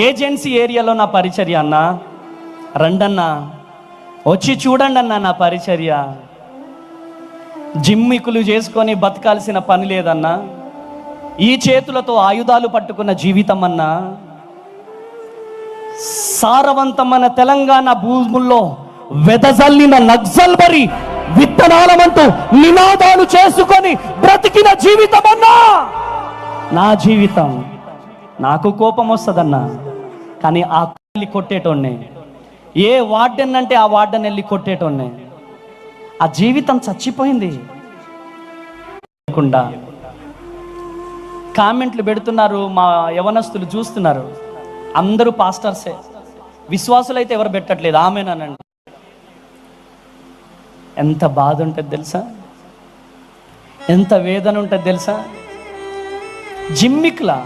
Agency ఏరియాలో నా పరిచర్య అన్నా, రండన్నా వచ్చి చూడండి అన్నా నా పరిచర్య. జిమ్మికులు చేసుకొని బతకాల్సిన పని లేదన్నా, ఈ చేతులతో ఆయుధాలు పట్టుకున్న జీవితం అన్నా. సారవంతమైన తెలంగాణ భూముల్లో వెదజల్లిన నక్సల్బరి విత్తనాలమంటూ నినాదాలు చేసుకొని బ్రతికిన జీవితం అన్నా నా జీవితం. నాకు కోపం వస్తుందన్నా, కానీ ఆ వెళ్ళి కొట్టేటోన్నే, ఏ వార్డెన్ అంటే ఆ వార్డెన్ వెళ్ళి కొట్టేటోన్నే. ఆ జీవితం చచ్చిపోయింది. కామెంట్లు పెడుతున్నారు, మా యవనస్తులు చూస్తున్నారు, అందరూ పాస్టర్సే, విశ్వాసులైతే ఎవరు పెట్టట్లేదు ఆమెనండి. ఎంత బాధ ఉంటుంది తెలుసా, ఎంత వేదన ఉంటుంది తెలుసా. జిమ్మిక్లా